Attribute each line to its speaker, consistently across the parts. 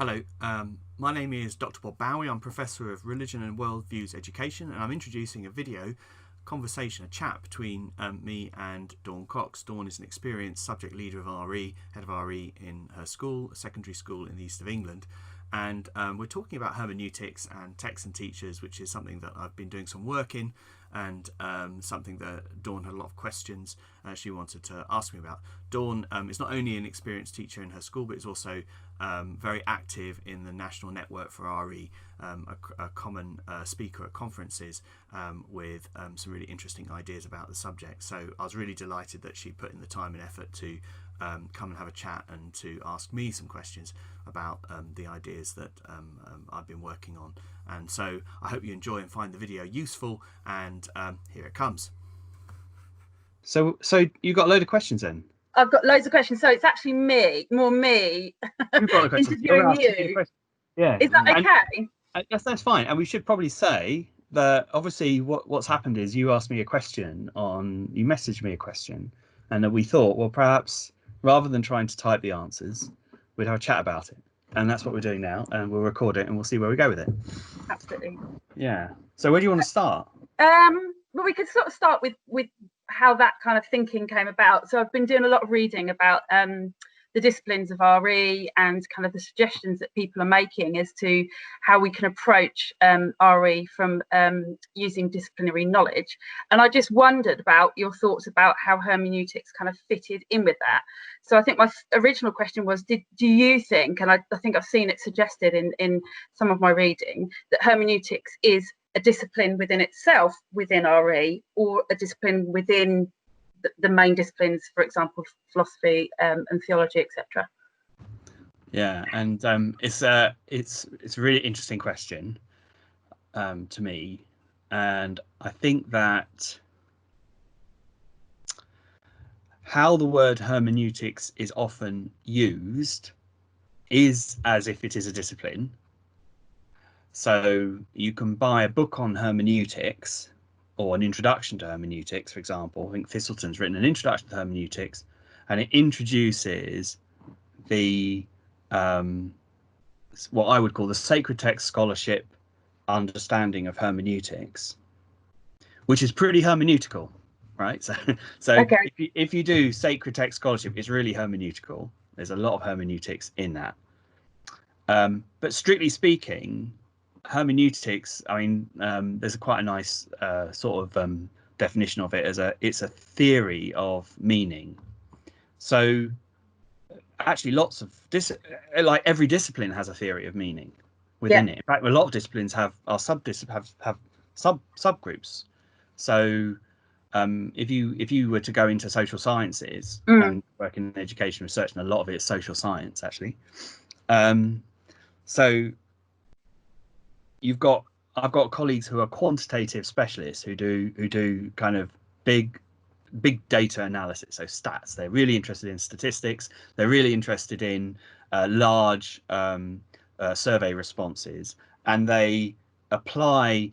Speaker 1: Hello, my name is Dr. Bob Bowie. I'm Professor of Religion and Worldviews Education, and I'm introducing a video conversation, a chat between me and Dawn Cox. Dawn is an experienced subject leader of RE, head of RE in her school, a secondary school in the east of England. And we're talking about hermeneutics and texts and teachers, which is something that I've been doing some work in, and something that Dawn had a lot of questions she wanted to ask me about. Dawn is not only an experienced teacher in her school, but is also very active in the National Network for RE, a common speaker at conferences with some really interesting ideas about the subject. So I was really delighted that she put in the time and effort to come and have a chat and to ask me some questions about the ideas that I've been working on. And so I hope you enjoy and find the video useful, and here it comes.
Speaker 2: So you got a load of questions then?
Speaker 3: I've got loads of questions. So it's actually me
Speaker 2: You've got a question.
Speaker 3: interviewing you.
Speaker 2: Yeah.
Speaker 3: Is that okay?
Speaker 2: Yes, that's fine. And we should probably say that obviously what's happened is you asked me a question you messaged me a question, and that we thought, well, perhaps rather than trying to type the answers, we'd have a chat about it. And that's what we're doing now, and we'll record it and we'll see where we go with it.
Speaker 3: Absolutely.
Speaker 2: Yeah. So where do you want to start?
Speaker 3: Well, we could sort of start with how that kind of thinking came about. So I've been doing a lot of reading about the disciplines of RE and kind of the suggestions that people are making as to how we can approach RE from using disciplinary knowledge. And I just wondered about your thoughts about how hermeneutics kind of fitted in with that. So I think my original question was, do you think, and I think I've seen it suggested in some of my reading, that hermeneutics is a discipline within itself within RE, or a discipline within the main disciplines, for example, philosophy and theology, etc.?
Speaker 2: Yeah, and it's a really interesting question to me, and I think that how the word hermeneutics is often used is as if it is a discipline. So you can buy a book on hermeneutics, or an introduction to hermeneutics, for example. I think Thistleton's written an introduction to hermeneutics, and it introduces the what I would call the sacred text scholarship understanding of hermeneutics, which is pretty hermeneutical, right? So okay. if you do sacred text scholarship, it's really hermeneutical. There's a lot of hermeneutics in that. But strictly speaking, hermeneutics, I mean, there's quite a nice sort of definition of it as it's a theory of meaning. So actually lots of like every discipline has a theory of meaning within it. In fact, a lot of disciplines have subgroups. So if you were to go into social sciences and work in education research, and a lot of it is social science actually, so I've got colleagues who are quantitative specialists who do kind of big data analysis, so stats. They're really interested in statistics. They're really interested in large survey responses, and they apply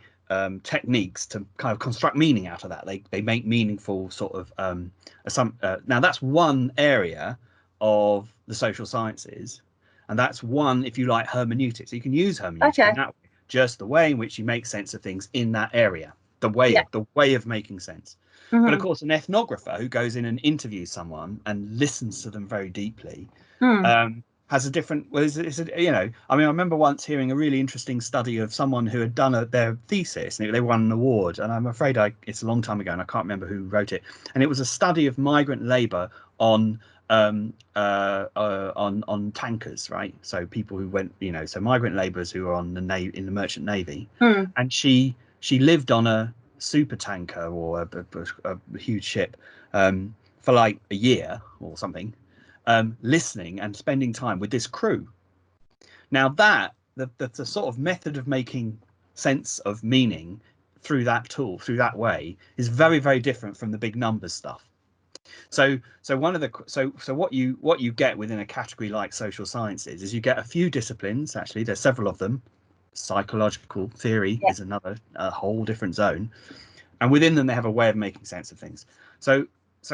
Speaker 2: techniques to kind of construct meaning out of that. They make meaningful sort of now that's one area of the social sciences, and that's one, if you like, hermeneutics. So you can use hermeneutics in that way. Just the way in which you make sense of things in that area, the way of making sense. But of course, an ethnographer who goes in and interviews someone and listens to them very deeply has a different. Well, you know, I mean, I remember once hearing a really interesting study of someone who had done their thesis, and they won an award. And I'm afraid it's a long time ago, and I can't remember who wrote it. And it was a study of migrant labour on tankers, right? So people who went, you know, so migrant labourers who were on in the merchant navy, and she lived on a super tanker or a huge ship for like a year or something, listening and spending time with this crew. Now that the sort of method of making sense of meaning through that tool, through that way, is very, very different from the big numbers stuff. So what you get within a category like social sciences is you get a few disciplines. Actually, there's several of them. Psychological theory is a whole different zone, and within them they have a way of making sense of things. So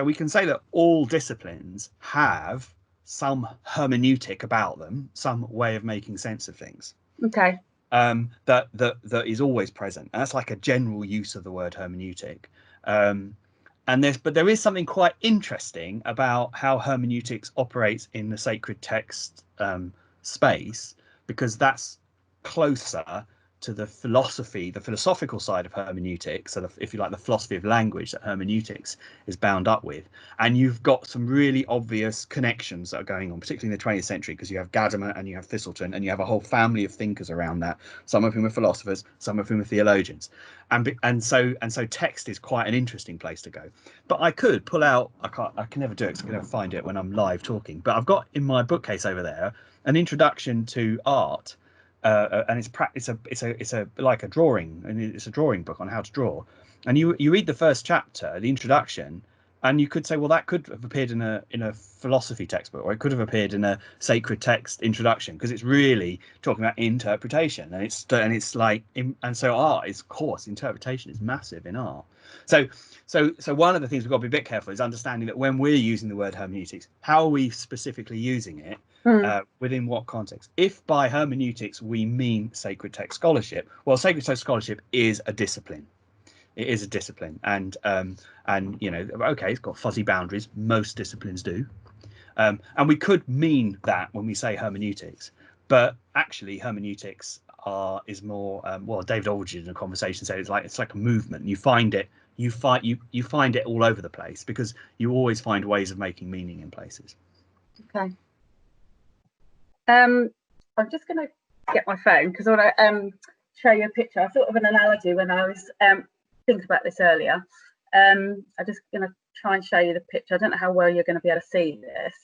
Speaker 2: we can say that all disciplines have some hermeneutic about them, some way of making sense of things.
Speaker 3: Okay.
Speaker 2: That is always present. And that's like a general use of the word hermeneutic. But there is something quite interesting about how hermeneutics operates in the sacred text space, because that's closer to the philosophical side of hermeneutics, so if you like, the philosophy of language that hermeneutics is bound up with. And you've got some really obvious connections that are going on, particularly in the 20th century, because you have Gadamer and you have Thistleton, and you have a whole family of thinkers around that, some of whom are philosophers, some of whom are theologians. And so text is quite an interesting place to go. But I could pull out, I can never do it because I can never find it when I'm live talking, but I've got in my bookcase over there an introduction to art. And it's a like a drawing, and it's a drawing book on how to draw. And you read the first chapter, the introduction, and you could say, well, that could have appeared in a philosophy textbook, or it could have appeared in a sacred text introduction, because it's really talking about interpretation, and it's like, and so art is, of course, interpretation is massive in art. So one of the things we've got to be a bit careful is understanding that when we're using the word hermeneutics, how are we specifically using it? Within what context? If by hermeneutics we mean sacred text scholarship, well, sacred text scholarship is a discipline. It is a discipline, and you know, okay, it's got fuzzy boundaries. Most disciplines do, and we could mean that when we say hermeneutics, but actually hermeneutics is more. Well, David Aldridge in a conversation said it's like a movement. You find it all over the place, because you always find ways of making meaning in places.
Speaker 3: Okay. I'm just going to get my phone because I want to show you a picture. I thought of an analogy when I was thinking about this earlier. I'm just going to try and show you the picture. I don't know how well you're going to be able to see this.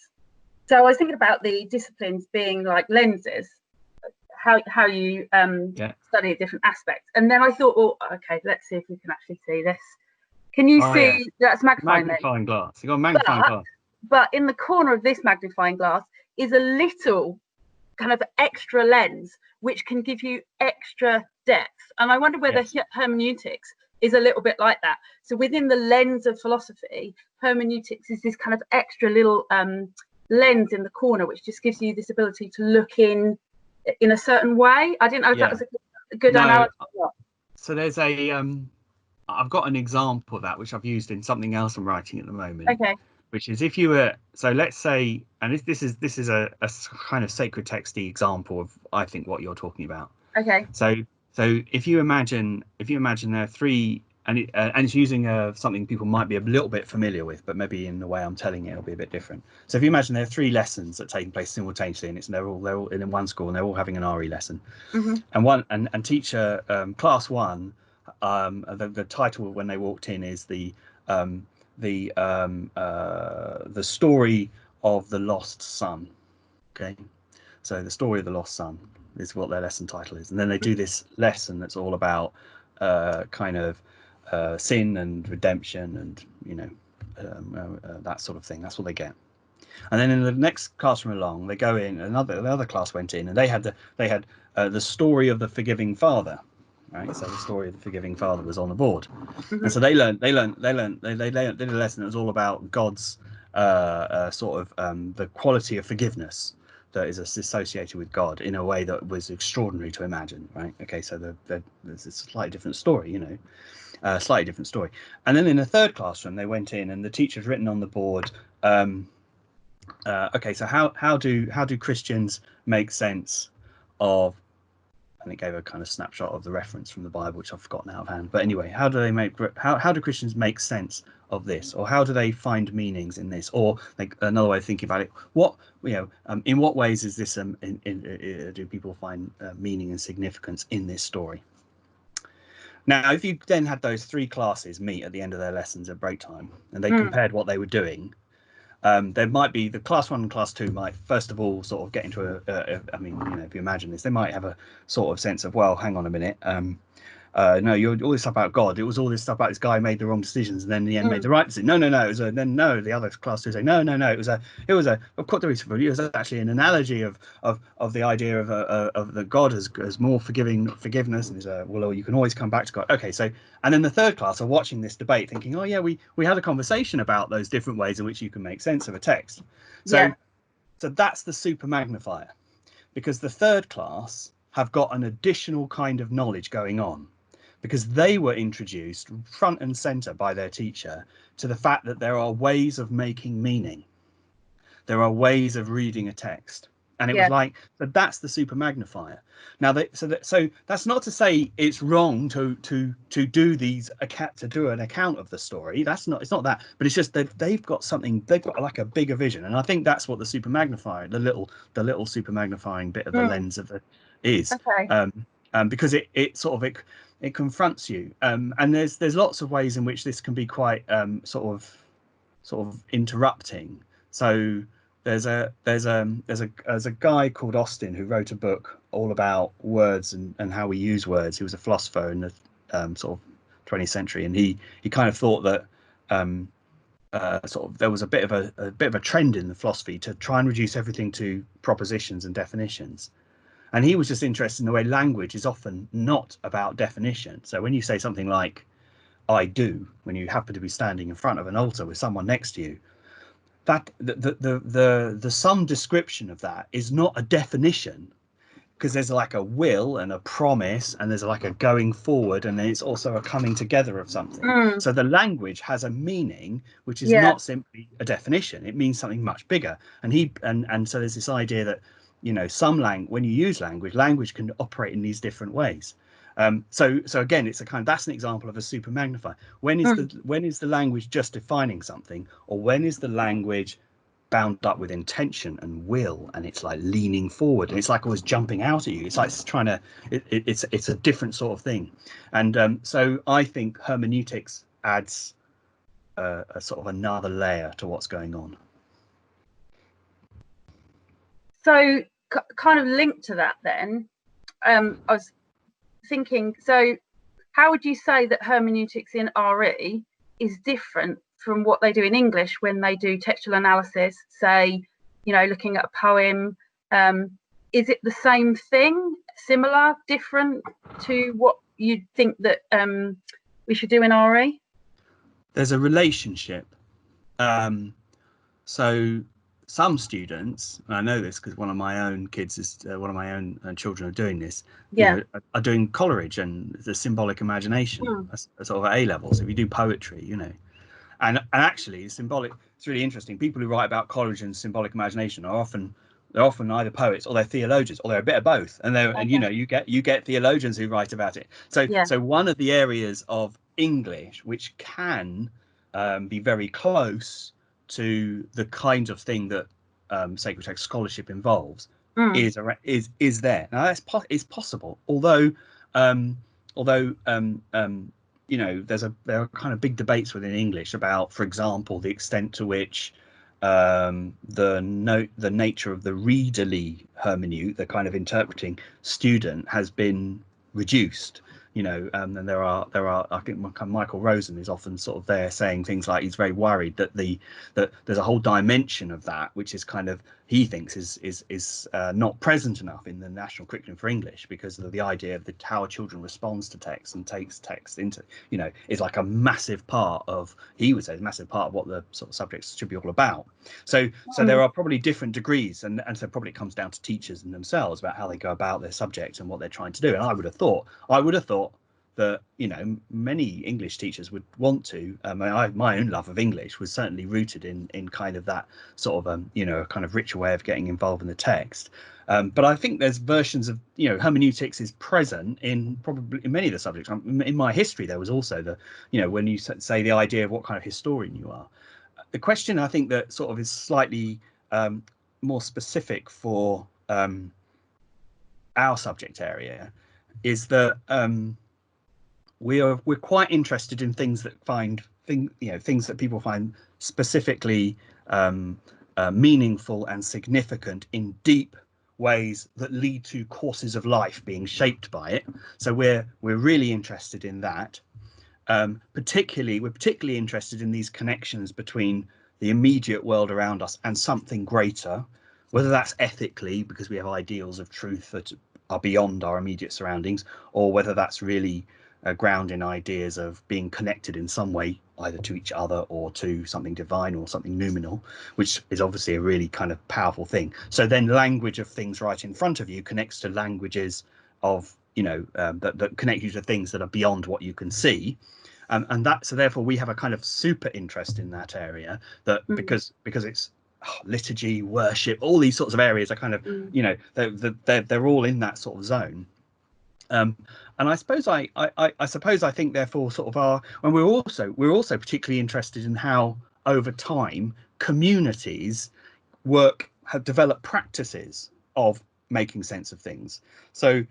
Speaker 3: So I was thinking about the disciplines being like lenses, how you study different aspects. And then I thought, well, okay, let's see if we can actually see this. Can you see? Yeah. That's
Speaker 2: magnifying glass. You got a magnifying glass.
Speaker 3: But in the corner of this magnifying glass is a little kind of extra lens which can give you extra depth, and I wonder whether hermeneutics is a little bit like that. So within the lens of philosophy, hermeneutics is this kind of extra little lens in the corner which just gives you this ability to look in a certain way. I didn't know if that was a good analogy or not.
Speaker 2: So there's I've got an example of that which I've used in something else I'm writing at the moment.
Speaker 3: Okay.
Speaker 2: Which is, if you were, so let's say, and this is a kind of sacred texty example of, I think, what you're talking about.
Speaker 3: Okay.
Speaker 2: So if you imagine there are three, and it's using something people might be a little bit familiar with, but maybe in the way I'm telling it, it'll be a bit different. So if you imagine there are three lessons that are taking place simultaneously, and they're all in one school, and they're all having an RE lesson, and teacher class one, the title when they walked in is the story of the lost son. Okay, so the story of the lost son is what their lesson title is, and then they do this lesson that's all about sin and redemption, and you know, that sort of thing. That's what they get. And then in the next classroom along, they go in. The other class went in, and they had the story of the forgiving father. Right, so the story of the forgiving father was on the board, and so they did a lesson that was all about God's the quality of forgiveness that is associated with God in a way that was extraordinary to imagine. Right, okay, so there's a slightly different story, you know, slightly different story. And then in the third classroom, they went in, and the teacher's written on the board. Okay, so how do Christians make sense of? And it gave a kind of snapshot of the reference from the Bible, which I've forgotten out of hand. But anyway, how do Christians make sense of this, or how do they find meanings in this, or like another way of thinking about it? What in what ways is this? Do people find meaning and significance in this story? Now, if you then had those three classes meet at the end of their lessons at break time, and they compared what they were doing. There might be the class one and class two might first of all sort of get into I mean, you know, if you imagine this, they might have a sort of sense of, well, hang on a minute, no, you're all this stuff about God. It was all this stuff about this guy made the wrong decisions and then in the end made the right decision. No, it was the other class two say no, it was of course it was actually an analogy of the idea of that God has more forgiveness, and is well, you can always come back to God. Okay, so and then the third class are watching this debate thinking, oh yeah, we had a conversation about those different ways in which you can make sense of a text. So that's the super magnifier, because the third class have got an additional kind of knowledge going on, because they were introduced front and center by their teacher to the fact that there are ways of making meaning. There are ways of reading a text. And it was like, but that's the super magnifier. Now, so that's not to say it's wrong to do an account of the story. It's not that, but it's just that they've got like a bigger vision. And I think that's what the super magnifier, the little super magnifying bit of the lens of it is.
Speaker 3: Okay.
Speaker 2: Because it sort of it confronts you. And there's lots of ways in which this can be quite sort of interrupting. So there's a guy called Austin who wrote a book all about words and how we use words. He was a philosopher in the sort of 20th century, and he kind of thought that sort of there was a bit of a trend in the philosophy to try and reduce everything to propositions and definitions. And he was just interested in the way language is often not about definition. So when you say something like "I do," when you happen to be standing in front of an altar with someone next to you, that the some description of that is not a definition, because there's like a will and a promise, and there's like a going forward, and then it's also a coming together of something. So the language has a meaning which is not simply a definition. It means something much bigger. And so there's this idea that, you know, when you use language can operate in these different ways. So again, it's that's an example of a super magnifier. When is the language just defining something, or when is the language bound up with intention and will, and it's like leaning forward, and it's like always jumping out at you? It's like it's trying to. It's a different sort of thing, and so I think hermeneutics adds a sort of another layer to what's going on.
Speaker 3: So kind of linked to that, then, I was thinking, so how would you say that hermeneutics in RE is different from what they do in English when they do textual analysis, say, you know, looking at a poem? Is it the same thing, similar, different to what you'd think that we should do in RE?
Speaker 2: There's a relationship. So some students, and I know this because one of my own kids one of my own children are doing this, are doing Coleridge and the symbolic imagination, sort of at A level. So if you do poetry, you know, and actually symbolic, it's really interesting. People who write about Coleridge and symbolic imagination are often either poets or they're theologians, or they're a bit of both. And and you know, you get theologians who write about it. So one of the areas of English which can be very close to the kinds of thing that sacred text scholarship involves is there. Now it's possible, although you know, there are kind of big debates within English about, for example, the extent to which the nature of the readerly hermeneut, the kind of interpreting student, has been reduced. You know, and there are I think Michael Rosen is often sort of there saying things like he's very worried that that there's a whole dimension of that which is kind of, he thinks is not present enough in the national curriculum for English, because of the idea of how children responds to text and takes text into, you know, is like a massive part of, he would say, a massive part of what the sort of subjects should be all about. So there are probably different degrees, and so probably it comes down to teachers and themselves about how they go about their subject and what they're trying to do. And I would have thought that, you know, many English teachers would want to. My own love of English was certainly rooted in kind of that sort of you know, a kind of richer way of getting involved in the text. But I think there's versions of, you know, hermeneutics is present in probably in many of the subjects. In my history, there was also the, you know, when you say the idea of what kind of historian you are. The question I think that sort of is slightly more specific for our subject area is that we're quite interested in things that things that people find specifically meaningful and significant in deep ways that lead to courses of life being shaped by it. So we're really interested in that. We're particularly interested in these connections between the immediate world around us and something greater, whether that's ethically because we have ideals of truth that are beyond our immediate surroundings, or whether that's really ground in ideas of being connected in some way, either to each other or to something divine or something noumenal, which is obviously a really kind of powerful thing. So then language of things right in front of you connects to languages of, that connect you to things that are beyond what you can see. And that, so therefore we have a kind of super interest in that area, that because it's liturgy, worship, all these sorts of areas are kind of, they're all in that sort of zone. And I suppose I think therefore sort of and we're also particularly interested in how over time communities have developed practices of making sense of things. So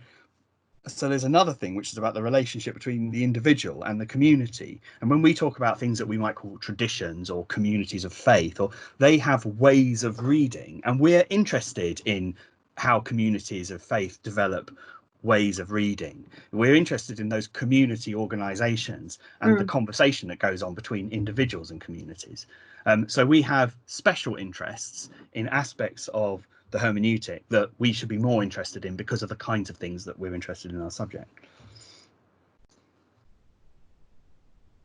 Speaker 2: there's another thing which is about the relationship between the individual and the community. And when we talk about things that we might call traditions or communities of faith, or they have ways of reading, and we're interested in how communities of faith develop ways of reading. We're interested in those community organizations and the conversation that goes on between individuals and communities. So we have special interests in aspects of the hermeneutic that we should be more interested in because of the kinds of things that we're interested in our subject.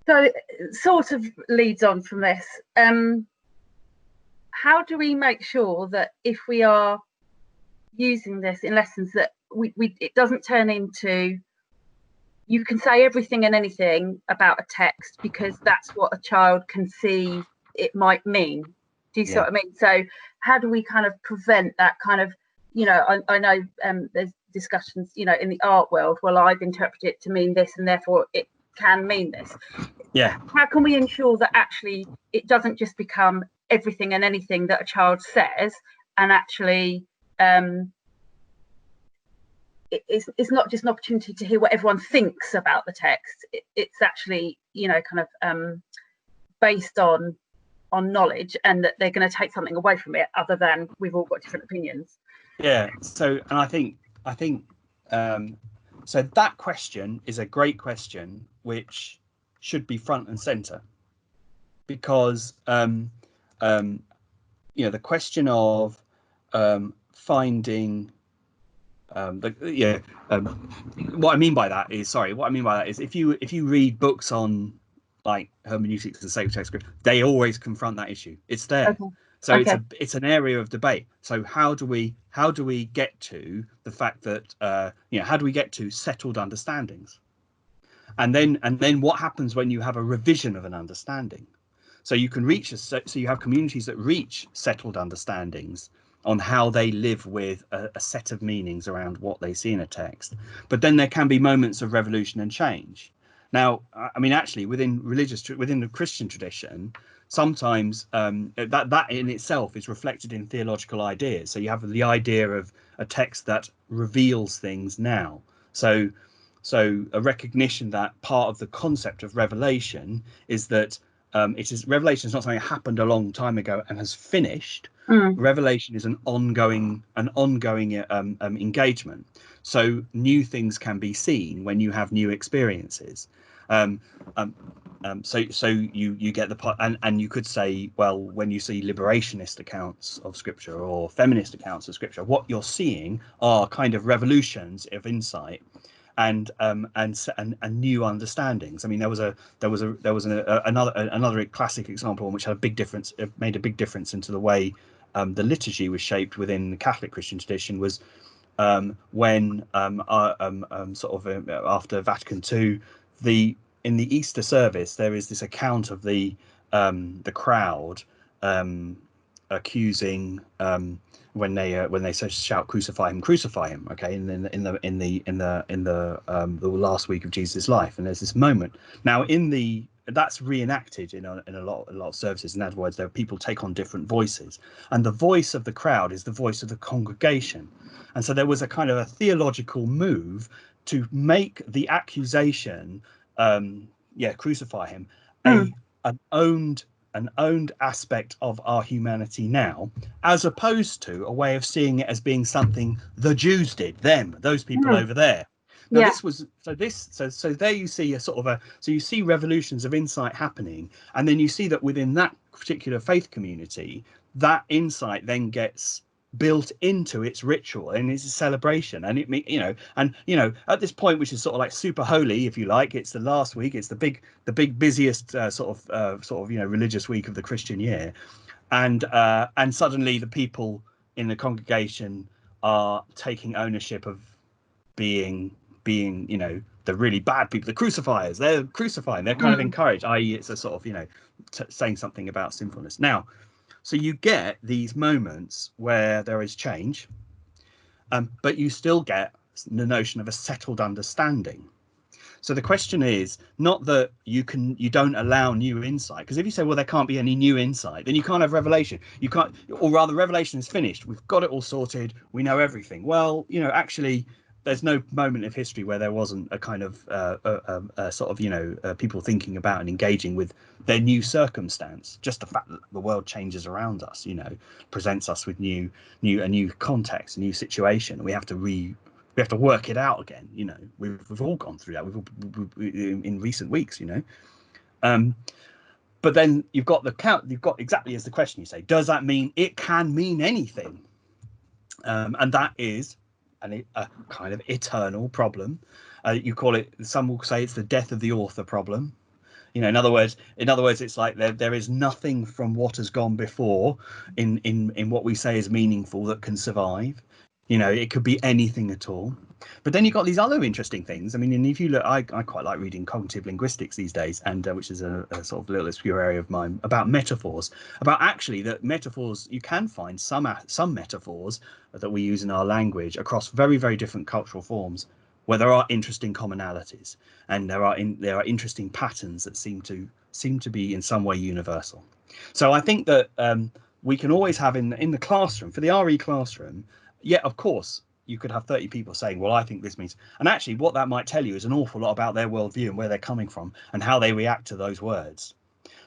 Speaker 3: So it sort of leads on from this. How do we make sure that if we are using this in lessons that it doesn't turn into, you can say everything and anything about a text because that's what a child can see it might mean? Do you see what I mean? So how do we kind of prevent that kind of, I know there's discussions, in the art world, well, I've interpreted it to mean this and therefore it can mean this.
Speaker 2: Yeah. How
Speaker 3: can we ensure that actually it doesn't just become everything and anything that a child says, and actually it's not just an opportunity to hear what everyone thinks about the text. It's actually, kind of based on knowledge, and that they're going to take something away from it other than we've all got different opinions.
Speaker 2: Yeah. So, and I think so that question is a great question which should be front and center, because the question of finding what I mean by that is if you read books on like hermeneutics and sacred text, they always confront that issue. It's there. Okay. So it's an area of debate. So how do we get to the fact that how do we get to settled understandings, and then what happens when you have a revision of an understanding? So you can so you have communities that reach settled understandings on how they live with a set of meanings around what they see in a text, but then there can be moments of revolution and change. Now, I mean, actually, within the Christian tradition, sometimes that in itself is reflected in theological ideas. So you have the idea of a text that reveals things now. So a recognition that part of the concept of revelation is that revelation is not something that happened a long time ago and has finished. Revelation is an ongoing engagement. So new things can be seen when you have new experiences. So you get the part, and you could say, well, when you see liberationist accounts of scripture or feminist accounts of scripture, what you're seeing are kind of revolutions of insight and new understandings. I mean, there was another classic example which had made a big difference into the way the liturgy was shaped within the Catholic Christian tradition, was when after Vatican II, in the Easter service, there is this account of the crowd accusing when they shout crucify him, okay, in the last week of Jesus' life, and there's this moment. Now that's reenacted in a lot of services. In other words, there are people take on different voices, and the voice of the crowd is the voice of the congregation. And so there was a kind of a theological move to make the accusation, crucify him, an owned aspect of our humanity now, as opposed to a way of seeing it as being something the Jews did, those people over there. Now, so there you see so you see revolutions of insight happening, and then you see that within that particular faith community, that insight then gets built into its ritual and it's a celebration. And at this point, which is sort of like super holy, if you like, it's the last week, it's the big busiest sort of religious week of the Christian year, and suddenly the people in the congregation are taking ownership of being the really bad people, the crucifiers. They're crucifying, they're kind of encouraged, i.e. it's a sort of saying something about sinfulness. Now, so you get these moments where there is change, but you still get the notion of a settled understanding. So the question is not that you don't allow new insight, because if you say, well, there can't be any new insight, then you can't have revelation. You can't, or rather, revelation is finished. We've got it all sorted. We know everything. Well, actually, there's no moment of history where there wasn't a kind of people thinking about and engaging with their new circumstance. Just the fact that the world changes around us, presents us with a new context, a new situation. We have to work it out again. We've all gone through that. In recent weeks. But then you've got exactly as the question you say. Does that mean it can mean anything? And that is a kind of eternal problem. You call it. Some will say it's the death of the author problem. In other words, it's like there is nothing from what has gone before in what we say is meaningful that can survive. It could be anything at all. But then you've got these other interesting things. I mean, and if you look, I quite like reading cognitive linguistics these days, and which is a sort of little obscure area of mine, about metaphors, about actually that metaphors, you can find some metaphors that we use in our language across very, very different cultural forms, where there are interesting commonalities, and there are interesting patterns that seem to be in some way universal. So I think that we can always have in the classroom, for the RE classroom, of course, you could have 30 people saying, well, I think this means, and actually what that might tell you is an awful lot about their worldview and where they're coming from and how they react to those words.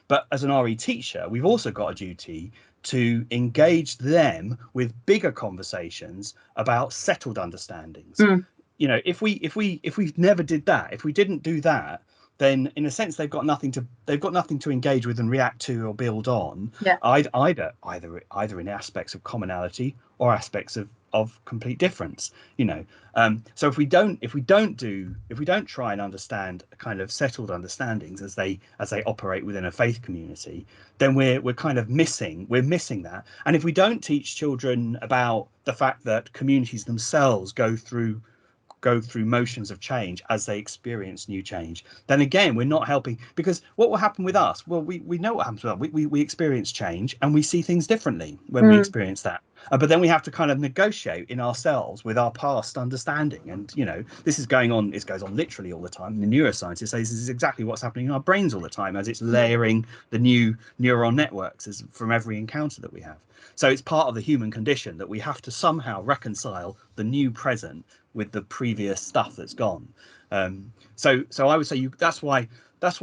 Speaker 2: But as an RE teacher, we've also got a duty to engage them with bigger conversations about settled understandings. If we never did that, if we didn't do that, then in a sense they've got nothing to engage with and react to or build on. Either in aspects of commonality or aspects of complete difference. So if we don't try and understand kind of settled understandings as they operate within a faith community, then we're kind of missing that. And if we don't teach children about the fact that communities themselves go through motions of change as they experience new change, then again we're not helping, because what will happen with us, well, we know what happens with us. We experience change and we see things differently when we experience that, but then we have to kind of negotiate in ourselves with our past understanding. And this goes on literally all the time. The neuroscientists say this is exactly what's happening in our brains all the time as it's layering the new neural networks from every encounter that we have. So it's part of the human condition that we have to somehow reconcile the new present with the previous stuff that's gone. So I would say that's why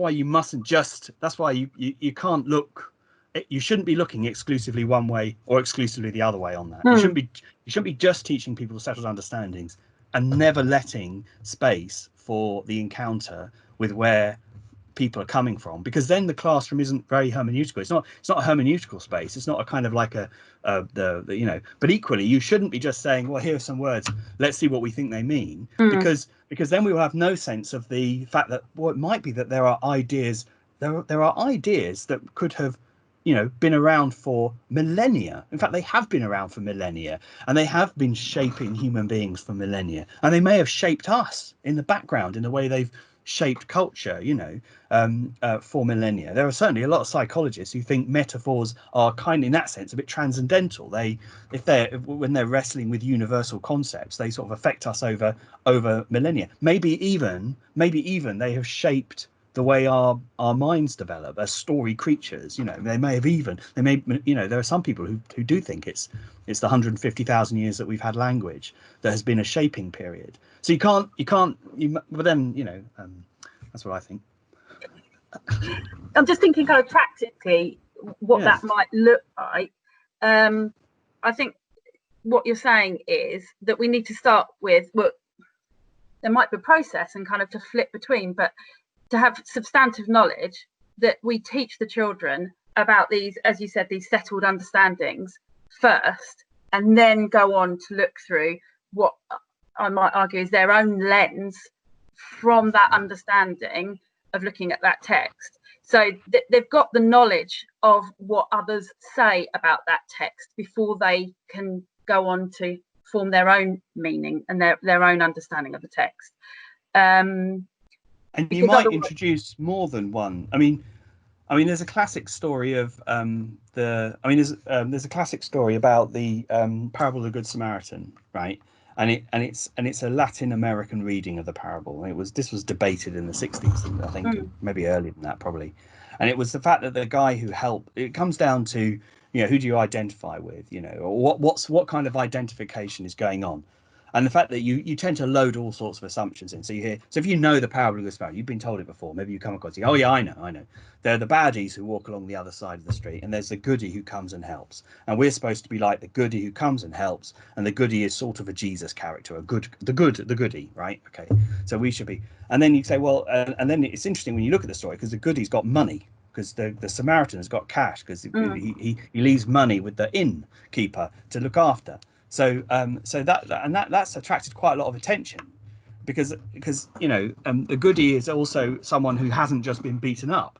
Speaker 2: you mustn't just, that's why you can't look, you shouldn't be looking exclusively one way or exclusively the other way on that. You shouldn't be just teaching people settled understandings and never letting space for the encounter with where people are coming from, because then the classroom isn't very hermeneutical. It's not a hermeneutical space. It's not a kind of like but equally you shouldn't be just saying, well, here are some words, let's see what we think they mean, because then we will have no sense of the fact that, well, it might be that there are ideas that could have been around for millennia. In fact, they have been around for millennia, and they have been shaping human beings for millennia, and they may have shaped us in the background in the way they've shaped culture, for millennia. There are certainly a lot of psychologists who think metaphors are kind of, in that sense, a bit transcendental. When they're wrestling with universal concepts, they sort of affect us over millennia. Maybe even they have shaped the way our minds develop as story creatures. There are some people who do think it's the 150,000 years that we've had language that has been a shaping period. So but then that's what I think.
Speaker 3: I'm just thinking kind of practically what that might look like. I think what you're saying is that we need to start with, well, there might be a process and kind of to flip between, but to have substantive knowledge that we teach the children about these, as you said, these settled understandings first, and then go on to look through what I might argue is their own lens from that understanding of looking at that text. So they've got the knowledge of what others say about that text before they can go on to form their own meaning and their own understanding of the text.
Speaker 2: And you might introduce more than one. I mean, there's a classic story of there's a classic story about the parable of the Good Samaritan, right? And it's a Latin American reading of the parable. This was debated in the 60s, and I think maybe earlier than that probably. And it was the fact that the guy who helped. It comes down to, who do you identify with, or what kind of identification is going on. And the fact that you tend to load all sorts of assumptions in. So if you know the parable of the Samaritan, you've been told it before. Maybe you come across it. Oh yeah, I know. They're the baddies who walk along the other side of the street, and there's the goodie who comes and helps. And we're supposed to be like the goodie who comes and helps. And the goodie is sort of a Jesus character, the goodie, right? Okay, so we should be. And then you say, well, and then it's interesting when you look at the story, because the goodie's got money, because the Samaritan has got cash, because he leaves money with the innkeeper to look after. So that's attracted quite a lot of attention, because the goodie is also someone who hasn't just been beaten up,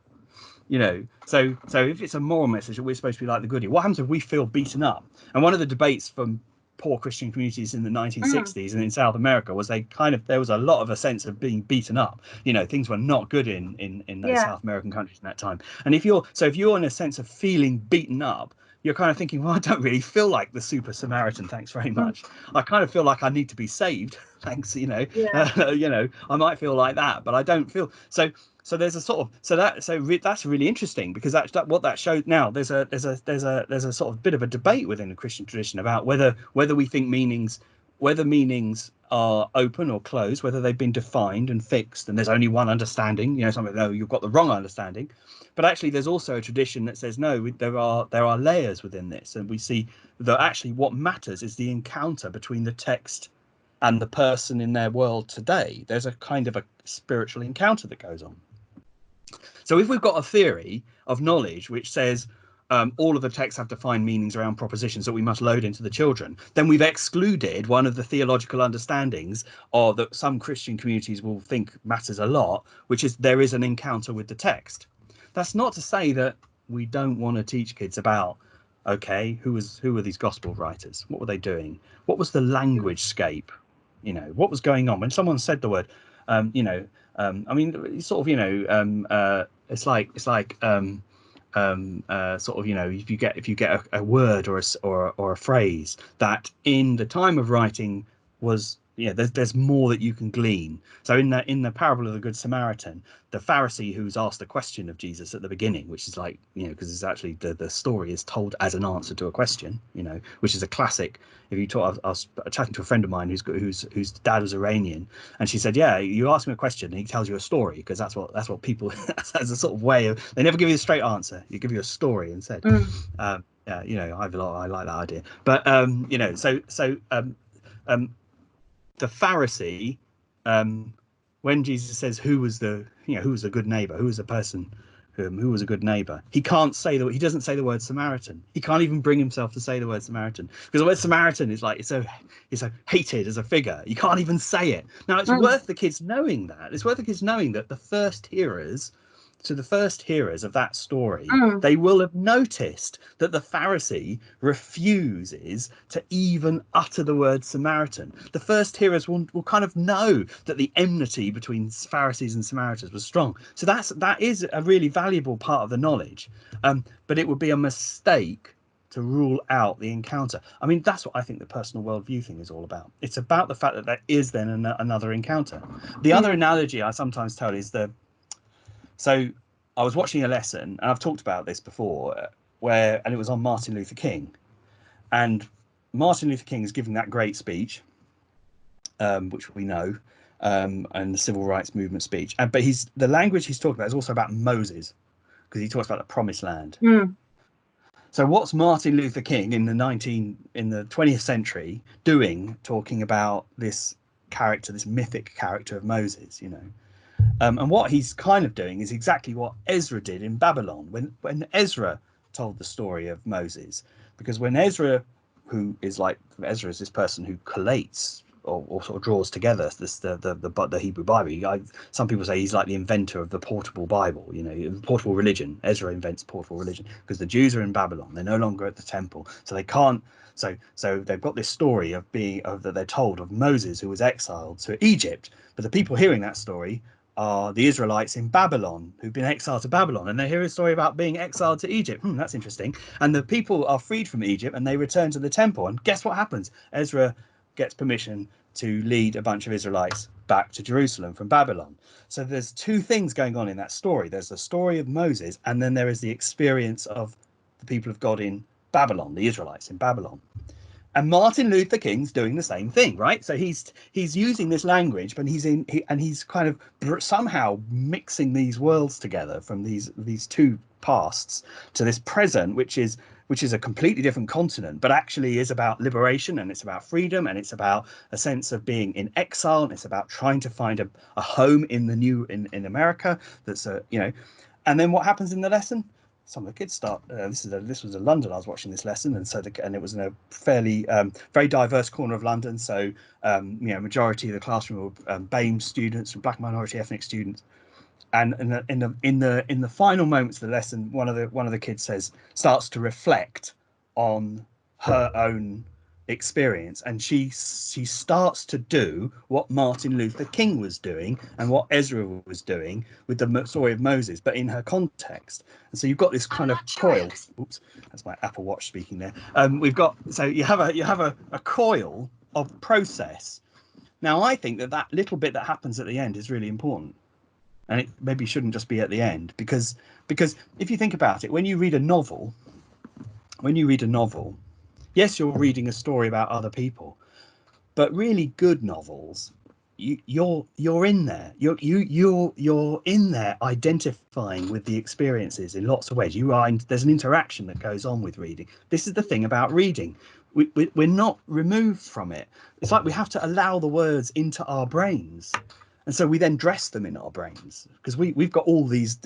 Speaker 2: So if it's a moral message that we're supposed to be like the goodie, what happens if we feel beaten up? And one of the debates from poor Christian communities in the 1960s and in South America was there was a lot of a sense of being beaten up. Things were not good in those South American countries in that time. And if you're in a sense of feeling beaten up, you're kind of thinking, well, I don't really feel like the super Samaritan, thanks very much. I kind of feel like I need to be saved, thanks. I might feel like that, but I don't feel so. So there's a sort of that's really interesting, because what that shows now. There's a sort of bit of a debate within the Christian tradition about whether we think meanings are open or closed, whether they've been defined and fixed, and there's only one understanding. No, you've got the wrong understanding. But actually, there's also a tradition that says no, there are layers within this, and we see that actually what matters is the encounter between the text and the person in their world today. There's a kind of a spiritual encounter that goes on. So if we've got a theory of knowledge which says all of the texts have defined meanings around propositions that we must load into the children, then we've excluded one of the theological understandings, or that some Christian communities will think matters a lot, which is there is an encounter with the text. That's not to say that we don't want to teach kids about, okay, who were these gospel writers? What were they doing? What was the language scape? What was going on when someone said the word? It's like if you get a word or a phrase that in the time of writing was, there's more that you can glean. So in the parable of the Good Samaritan, the Pharisee who's asked a question of Jesus at the beginning, which is like, because it's actually the story is told as an answer to a question, which is a classic. If you talk, I was chatting to a friend of mine whose dad was Iranian, and she said, yeah, you ask him a question and he tells you a story, because that's what people that's a sort of way of, they never give you a straight answer, you give you a story instead. I like that idea. But the Pharisee, when Jesus says who was a good neighbor, who was a person who was a good neighbor, he doesn't say the word Samaritan. He can't even bring himself to say the word Samaritan, because the word Samaritan is like, it's so hated as a figure. You can't even say it. Now it's worth the kids knowing that. It's worth the kids knowing that the first hearers of that story, they will have noticed that the Pharisee refuses to even utter the word Samaritan. The first hearers will kind of know that the enmity between Pharisees and Samaritans was strong. So that is a really valuable part of the knowledge. But it would be a mistake to rule out the encounter. I mean, that's what I think the personal worldview thing is all about. It's about the fact that there is then another encounter. The other analogy I sometimes tell is so I was watching a lesson, and I've talked about this before, and it was on Martin Luther King. And Martin Luther King is giving that great speech, which we know, and the civil rights movement speech. But the language he's talking about is also about Moses, because he talks about the promised land. So what's Martin Luther King in the 20th century doing, talking about this character, this mythic character of Moses, and what he's kind of doing is exactly what Ezra did in Babylon when Ezra told the story of Moses. Because when Ezra who is like Ezra is this person who collates or sort of draws together the Hebrew Bible. Some people say he's like the inventor of the portable Bible, portable religion. Ezra invents portable religion because the Jews are in Babylon. They're no longer at the temple, so they can't. So they've got this story that they're told of Moses, who was exiled to Egypt. But the people hearing that story are the Israelites in Babylon, who've been exiled to Babylon, and they hear a story about being exiled to Egypt. That's interesting. And the people are freed from Egypt and they return to the temple. And guess what happens? Ezra gets permission to lead a bunch of Israelites back to Jerusalem from Babylon. So there's two things going on in that story. There's the story of Moses, and then there is the experience of the people of God in Babylon, the Israelites in Babylon. And Martin Luther King's doing the same thing, right? So he's using this language, but he's kind of somehow mixing these worlds together from these two pasts to this present, which is a completely different continent, but actually is about liberation, and it's about freedom, and it's about a sense of being in exile, and it's about trying to find a home in in America. And then what happens in the lesson? Some of the kids start. This was in London. I was watching this lesson, and it was in a fairly very diverse corner of London. So majority of the classroom were BAME students and black minority ethnic students. And in the final moments of the lesson, one of the kids starts to reflect on her own experience, and she starts to do what Martin Luther King was doing and what Ezra was doing with the story of Moses, but in her context. And so you've got this kind of coil. Oops, that's my Apple Watch speaking there. You have a coil of process. Now I think that little bit that happens at the end is really important. And it maybe shouldn't just be at the end, because if you think about it, when you read a novel, yes, you're reading a story about other people, but really good novels, you're in there. You're in there identifying with the experiences in lots of ways. There's an interaction that goes on with reading. This is the thing about reading. We're not removed from it. It's like we have to allow the words into our brains. And so we then dress them in our brains, because we've got all these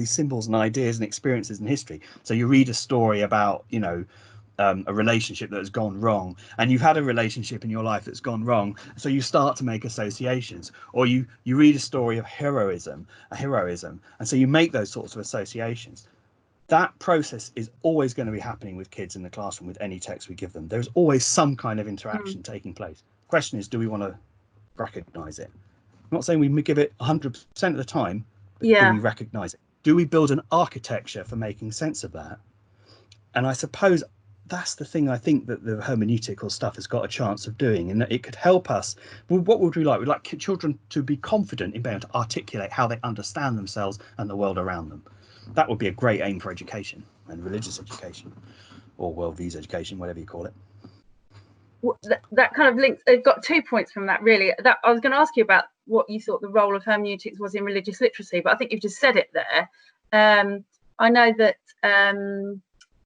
Speaker 2: symbols and ideas and experiences in history. So you read a story about a relationship that has gone wrong, and you've had a relationship in your life that's gone wrong, so you start to make associations. Or you read a story of heroism, and so you make those sorts of associations. That process is always going to be happening with kids in the classroom with any text we give them. There's always some kind of interaction taking place. The question is, do we want to recognize it? I'm not saying we give it 100% of the time, but do we recognize it? Do we build an architecture for making sense of that? And I suppose that's the thing I think that the hermeneutical stuff has got a chance of doing, and that it could help us. Well, what would we like? We'd like children to be confident in being able to articulate how they understand themselves and the world around them. That would be a great aim for education, and religious education, or worldviews education, whatever you call it.
Speaker 3: That kind of links. I've got 2 points from that, really. That I was going to ask you about what you thought the role of hermeneutics was in religious literacy, but I think you've just said it there. I know that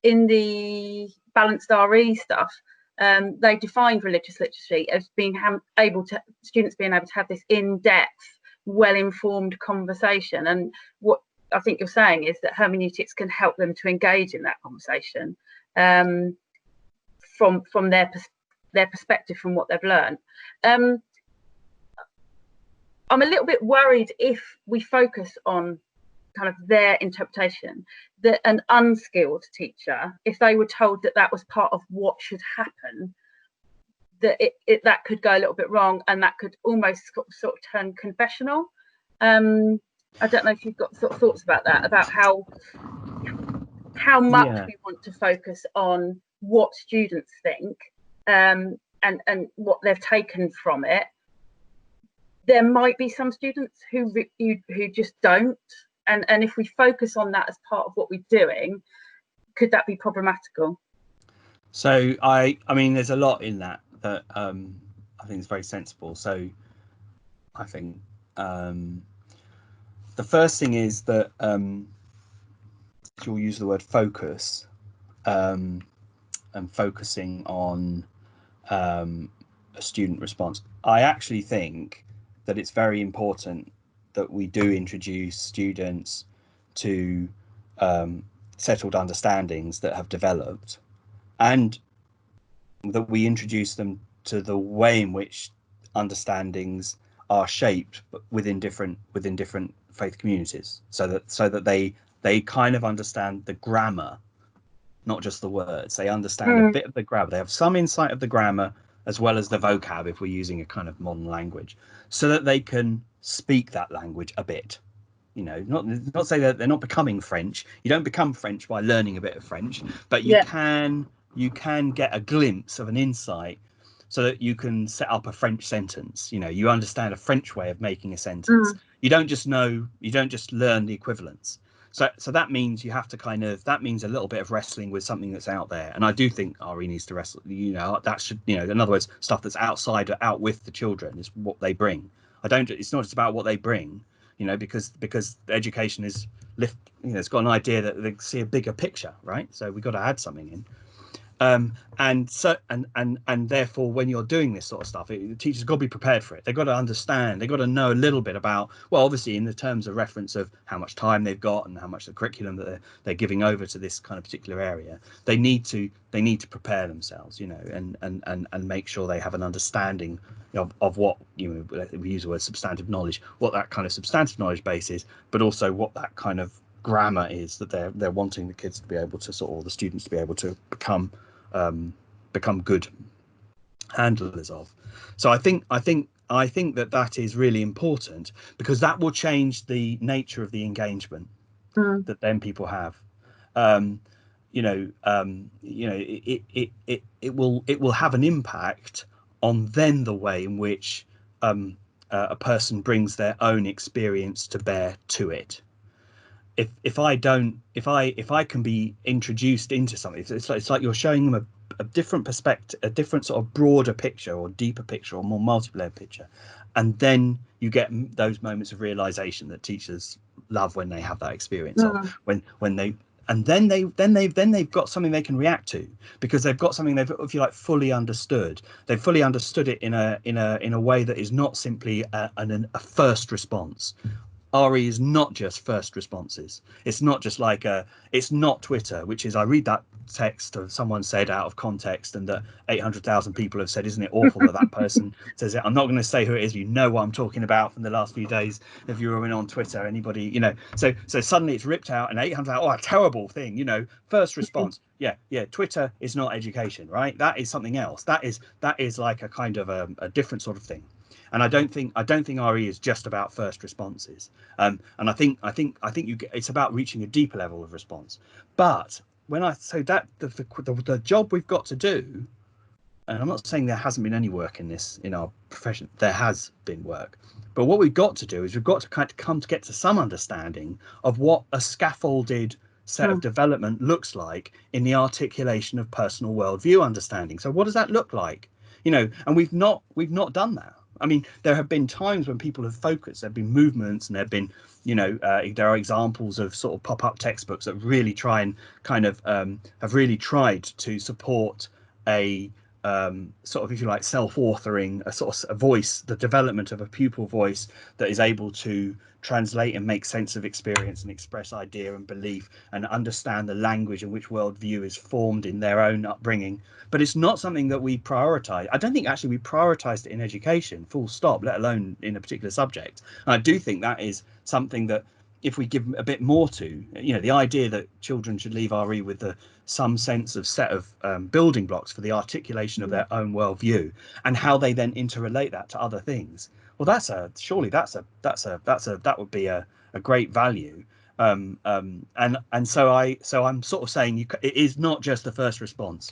Speaker 3: in the balanced RE stuff, they defined religious literacy as being students being able to have this in-depth, well-informed conversation. And what I think you're saying is that hermeneutics can help them to engage in that conversation from their perspective, from what they've learned. I'm a little bit worried if we focus on kind of their interpretation, that an unskilled teacher, if they were told that that was part of what should happen, that that could go a little bit wrong, and that could almost sort of turn confessional. I don't know if you've got sort of thoughts about that, about how much we want to focus on what students think and what they've taken from it. There might be some students who just don't, and if we focus on that as part of what we're doing, could that be problematical?
Speaker 2: So I mean, there's a lot in that I think is very sensible. So I think the first thing is that you'll use the word focus, and focusing on a student response. I actually think that it's very important that we do introduce students to settled understandings that have developed, and that we introduce them to the way in which understandings are shaped within different faith communities, so that they kind of understand the grammar, not just the words. They understand a bit of the grammar. They have some insight of the grammar as well as the vocab, if we're using a kind of modern language, so that they can speak that language a bit. You know, not say that they're not becoming French. You don't become French by learning a bit of French, but you can get a glimpse of an insight, so that you can set up a French sentence. You know, you understand a French way of making a sentence. You don't just learn the equivalents. So that means you have to that means a little bit of wrestling with something that's out there. And I do think RE needs to wrestle, you know, that should, you know, in other words, stuff that's out with the children is what they bring. It's not just about what they bring, you know, because education is you know, it's got an idea that they see a bigger picture, right? So we've got to add something in. And therefore, when you're doing this sort of stuff, the teachers got to be prepared for it. They've got to understand. They've got to know a little bit about, well, obviously in the terms of reference of how much time they've got and how much the curriculum that they're giving over to this kind of particular area. They need to prepare themselves, you know, and make sure they have an understanding of what, you know, we use the word substantive knowledge, what that kind of substantive knowledge base is, but also what that kind of grammar is that they're wanting the kids to be able to or the students to be able to become good handlers of. So I think that is really important, because that will change the nature of the engagement that then people have. It will have an impact on then the way in which a person brings their own experience to bear to it. If I can be introduced into something, it's like you're showing them a different perspective, a different sort of broader picture or deeper picture or more multi-layered picture, and then you get those moments of realization that teachers love when they have that experience of when they've got something they can react to, because they've got something they've, if you like, fully understood. They've fully understood it in a way that is not simply a first response. RE is not just first responses. It's not just like it's not Twitter, which is, I read that text of someone said out of context, and that 800,000 people have said, isn't it awful that person says it? I'm not going to say who it is. You know what I'm talking about from the last few days. If you were in on Twitter, anybody, you know, so suddenly it's ripped out, and 800,000, oh, a terrible thing, you know, first response. Yeah. Twitter is not education, right? That is something else. That is like a kind of a different sort of thing. And I don't think RE is just about first responses. And I think it's about reaching a deeper level of response. But the job we've got to do, and I'm not saying there hasn't been any work in our profession, there has been work. But what we've got to do is we've got to kind of get to some understanding of what a scaffolded set of development looks like in the articulation of personal worldview understanding. So what does that look like? You know, and we've not done that. I mean, there have been times when people have focused, there have been movements, and there have been, you know, there are examples of sort of pop-up textbooks that really try and kind of have really tried to support a sort of, if you like, self-authoring, a sort of a voice, the development of a pupil voice that is able to translate and make sense of experience and express idea and belief and understand the language in which worldview is formed in their own upbringing. But it's not something that we prioritize. I don't think actually we prioritized it in education, full stop, let alone in a particular subject. And I do think that is something that, if we give a bit more to, you know, the idea that children should leave RE with some sense of set of building blocks for the articulation of their own worldview, and how they then interrelate that to other things. Well, that would be a great value. And so I'm sort of saying it is not just the first response.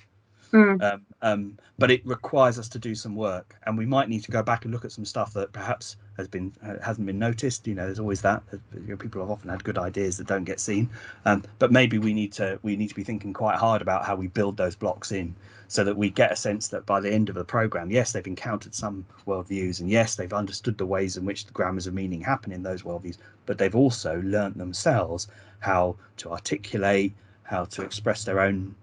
Speaker 2: But it requires us to do some work, and we might need to go back and look at some stuff that perhaps hasn't been noticed. You know, there's always that. You know, people have often had good ideas that don't get seen, but maybe we need to be thinking quite hard about how we build those blocks in, so that we get a sense that by the end of the program, yes, they've encountered some worldviews, and yes, they've understood the ways in which the grammars of meaning happen in those worldviews, but they've also learnt themselves how to articulate, how to express their own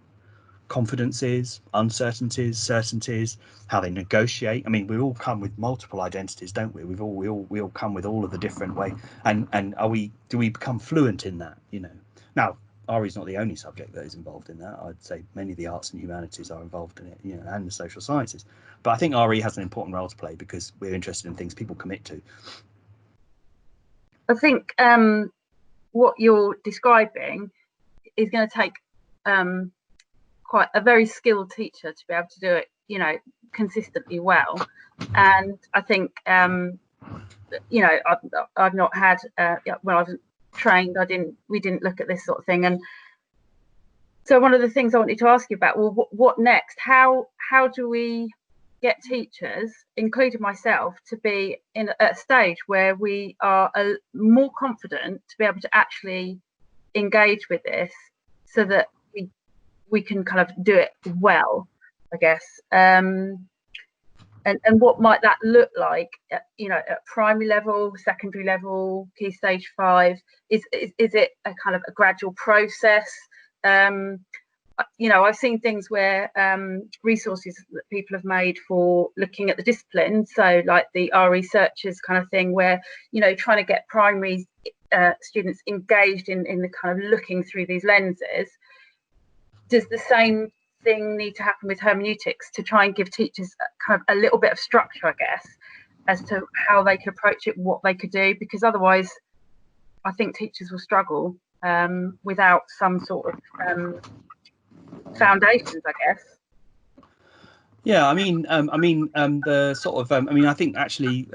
Speaker 2: confidences, uncertainties, certainties, how they negotiate. I mean, we all come with multiple identities, don't we? We all come with all of the different way, and do we become fluent in that? You know, now RE is not the only subject that is involved in that. I'd say many of the arts and humanities are involved in it, you know, and the social sciences. But I think RE has an important role to play because we're interested in things people commit to.
Speaker 3: I think what you're describing is going to take quite a very skilled teacher to be able to do it, you know, consistently well. And I think, you know, I've not had when I was trained, we didn't look at this sort of thing. And so one of the things I wanted to ask you about, well, what next? How do we get teachers, including myself, to be in a stage where we are more confident to be able to actually engage with this, so that we can kind of do it well, I guess. And what might that look like, you know, at primary level, secondary level, key stage 5? Is it a kind of a gradual process? You know, I've seen things where resources that people have made for looking at the disciplines, so like the RE searches kind of thing, where, you know, trying to get primary students engaged in the kind of looking through these lenses. Does the same thing need to happen with hermeneutics to try and give teachers kind of a little bit of structure, I guess, as to how they could approach it, what they could do? Because otherwise, I think teachers will struggle without some sort of foundations, I guess.
Speaker 2: Yeah, I mean, the sort of, I mean, I think actually,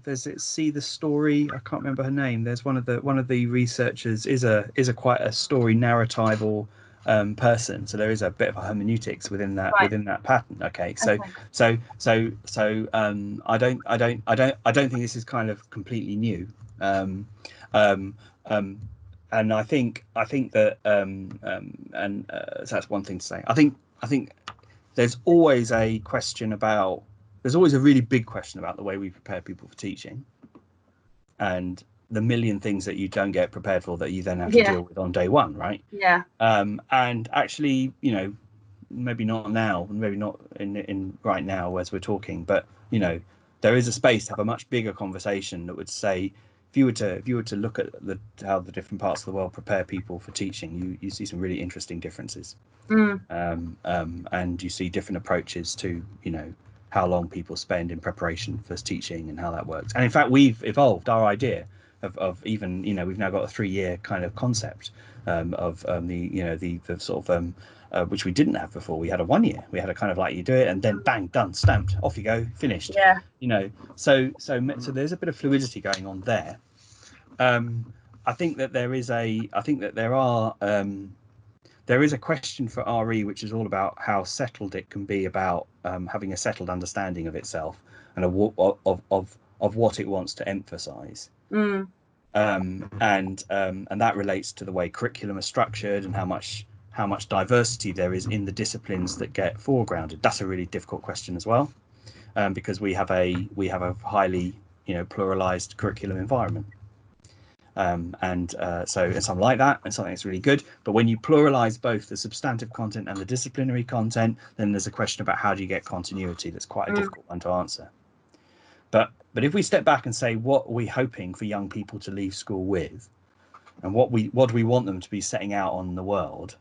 Speaker 2: there's See the Story. I can't remember her name. There's one of the researchers is quite a story narratival person. So there is a bit of a hermeneutics within that pattern. Okay, so I don't think this is kind of completely new. And I think that so that's one thing to say. I think there's always a really big question about the way we prepare people for teaching, and the million things that you don't get prepared for that you then have to deal with on day one, right?
Speaker 3: Yeah.
Speaker 2: And actually, you know, maybe not now, maybe not in right now as we're talking, but, you know, there is a space to have a much bigger conversation that would say, if you were to look at how the different parts of the world prepare people for teaching, you see some really interesting differences. And you see different approaches to, you know, how long people spend in preparation for teaching and how that works. And in fact, we've evolved our idea of even, you know, we've now got a 3-year kind of concept of the sort of which we didn't have before. We had a 1 year. We had a kind of like, you do it and then bang, done, stamped, off you go, finished.
Speaker 3: Yeah.
Speaker 2: You know, so there's a bit of fluidity going on there. I think that there is a question for RE which is all about how settled it can be about having a settled understanding of itself and of what it wants to emphasize. And that relates to the way curriculum is structured and how much diversity there is in the disciplines that get foregrounded. That's a really difficult question as well, because we have a highly, you know, pluralized curriculum environment. So some like that, and something that's really good. But when you pluralize both the substantive content and the disciplinary content, then there's a question about how do you get continuity. That's quite a difficult one to answer. But if we step back and say, what are we hoping for young people to leave school with, and what do we want them to be setting out on in the world?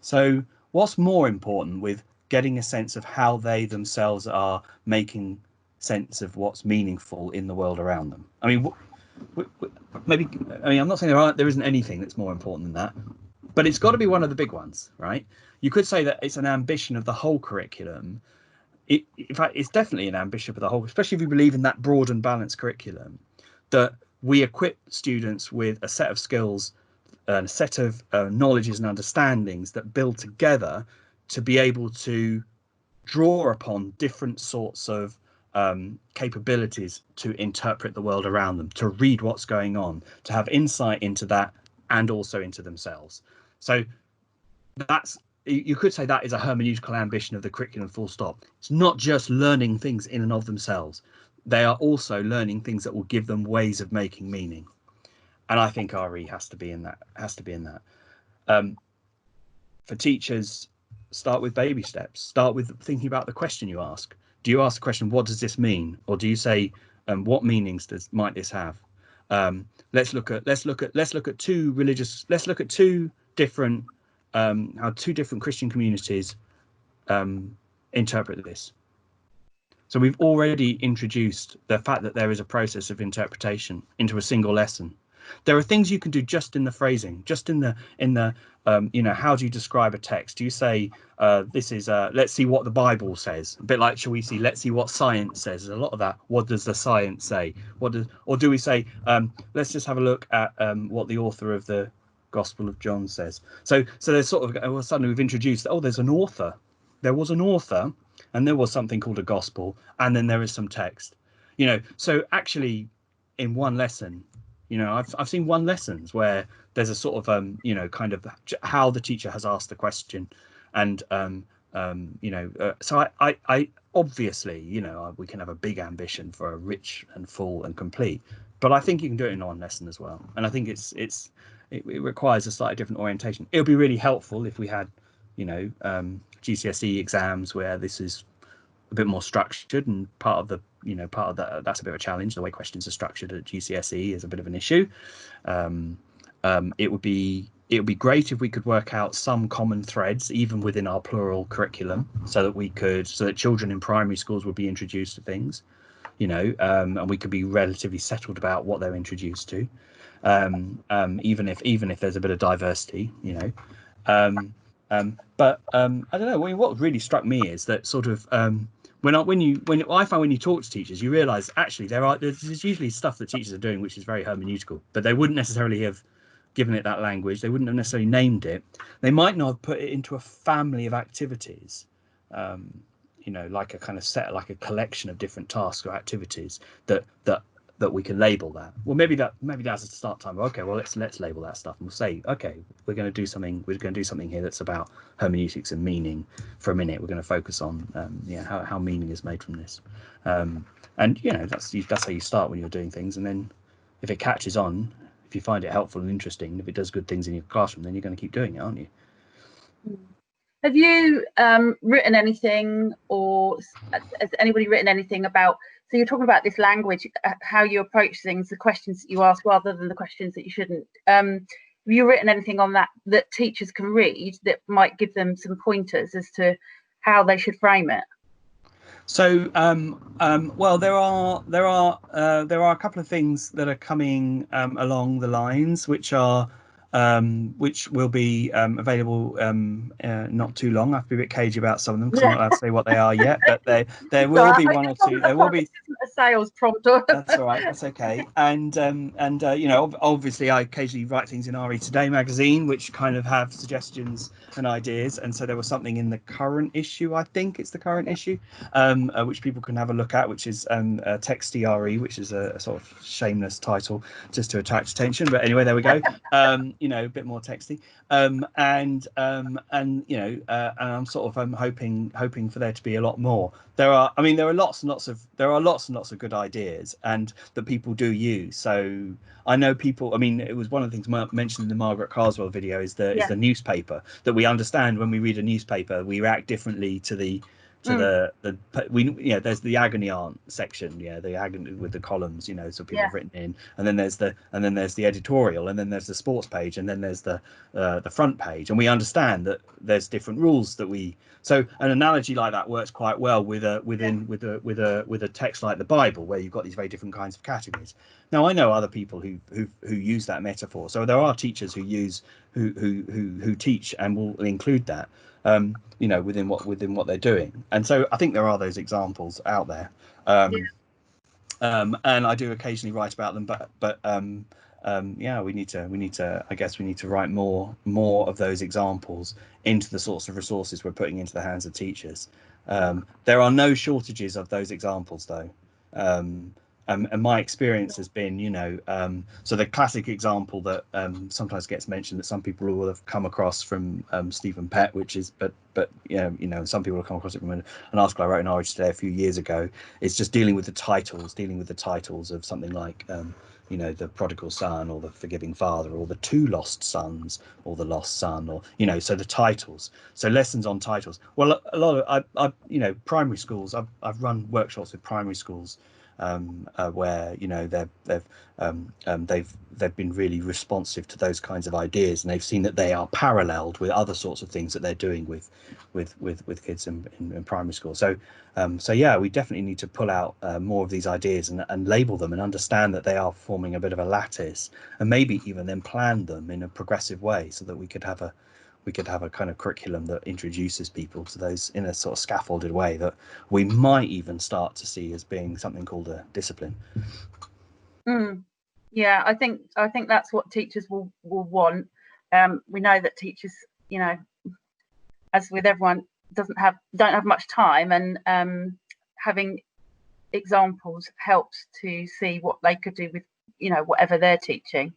Speaker 2: So what's more important with getting a sense of how they themselves are making sense of what's meaningful in the world around them? I mean, I'm not saying there isn't anything that's more important than that, but it's got to be one of the big ones, right? You could say that it's an ambition of the whole curriculum. In fact, it's definitely an ambition for the whole, especially if you believe in that broad and balanced curriculum, that we equip students with a set of skills and a set of knowledges and understandings that build together to be able to draw upon different sorts of capabilities to interpret the world around them, to read what's going on, to have insight into that and also into themselves. So you could say that is a hermeneutical ambition of the curriculum, full stop. It's not just learning things in and of themselves. They are also learning things that will give them ways of making meaning. And I think RE has to be in that. For teachers, start with baby steps. Start with thinking about the question you ask. Do you ask the question, what does this mean? Or do you say, what meanings might this have? Let's look at two different how two different Christian communities interpret this. So we've already introduced the fact that there is a process of interpretation into a single lesson. There are things you can do just in the phrasing, just in the how do you describe a text? Do you say this is let's see what the Bible says? A bit like, shall we see, let's see what science says? There's a lot of that. What does the science say? Or do we say let's just have a look at what the author of the Gospel of John says? So there's sort of, well, suddenly we've introduced, oh, there's an author. There was an author, and there was something called a gospel, and then there is some text. So actually in one lesson, I've seen one lessons where there's a sort of kind of how the teacher has asked the question, and so I obviously we can have a big ambition for a rich and full and complete, but I think you can do it in one lesson as well, and I think it requires a slightly different orientation. It would be really helpful if we had GCSE exams where this is a bit more structured, and part of that, that's a bit of a challenge. The way questions are structured at GCSE is a bit of an issue. It would be great if we could work out some common threads even within our plural curriculum, so that children in primary schools would be introduced to things, and we could be relatively settled about what they're introduced to, even if there's a bit of diversity, but I don't know. What really struck me is that sort of when I find when you talk to teachers, you realise actually there's usually stuff that teachers are doing which is very hermeneutical, but they wouldn't necessarily have given it that language. They wouldn't have necessarily named it. They might not have put it into a family of activities, like a kind of set, like a collection of different tasks or activities that we can label that. Well, maybe that's a start time. Okay, well let's label that stuff, and we'll say, okay, we're going to do something here that's about hermeneutics and meaning for a minute. We're going to focus on how meaning is made from this, and that's how you start when you're doing things. And then if it catches on, if you find it helpful and interesting, if it does good things in your classroom, then you're going to keep doing it, aren't you?
Speaker 3: Have you written anything, or has anybody written anything about, so you're talking about this language, how you approach things, the questions that you ask rather than the questions that you shouldn't. Have you written anything on that teachers can read that might give them some pointers as to how they should frame it?
Speaker 2: So, well, there are a couple of things that are coming along the lines, which will be available not too long. I have to be a bit cagey about some of them because I'm not allowed to say what they are yet, but there will be one or two. There will be
Speaker 3: a sales prompt.
Speaker 2: That's all right. That's okay. And obviously I occasionally write things in RE Today magazine, which kind of have suggestions and ideas. And so there was something in the current issue, I think it's the current issue, which people can have a look at, which is Text RE, which is a sort of shameless title just to attract attention. But anyway, there we go. A bit more texty. And I'm sort of hoping for there to be a lot more. There are lots and lots of good ideas and that people do use. So I know people, it was one of the things mentioned in the Margaret Carswell video is the newspaper, that we understand when we read a newspaper, we react differently to there's the agony aunt section, the agony with the columns, so people have written in, and then there's the editorial, and then there's the sports page, and then there's the front page, and we understand that there's different rules so an analogy like that works quite well with a text like the Bible, where you've got these very different kinds of categories. Now I know other people who use that metaphor, so there are teachers who teach and will include that within what they're doing, and so I think there are those examples out there, and I do occasionally write about them, but we need to write more of those examples into the sorts of resources we're putting into the hands of teachers. There are no shortages of those examples though. And my experience has been, so the classic example that sometimes gets mentioned that some people will have come across from Stephen Pett, which is, but some people have come across it from an article I wrote in Orange Today a few years ago. It's just dealing with the titles of something like, the prodigal son, or the forgiving father, or the two lost sons, or the lost son, or so the titles. So lessons on titles. Well, a lot of primary schools. I've run workshops with primary schools. where they've been really responsive to those kinds of ideas, and they've seen that they are paralleled with other sorts of things that they're doing with kids in primary school. So yeah, we definitely need to pull out more of these ideas and label them and understand that they are forming a bit of a lattice, and maybe even then plan them in a progressive way so that we could have a kind of curriculum that introduces people to those in a sort of scaffolded way that we might even start to see as being something called a discipline.
Speaker 3: Yeah, I think that's what teachers will want. We know that teachers, as with everyone, don't have much time, and having examples helps to see what they could do with whatever they're teaching.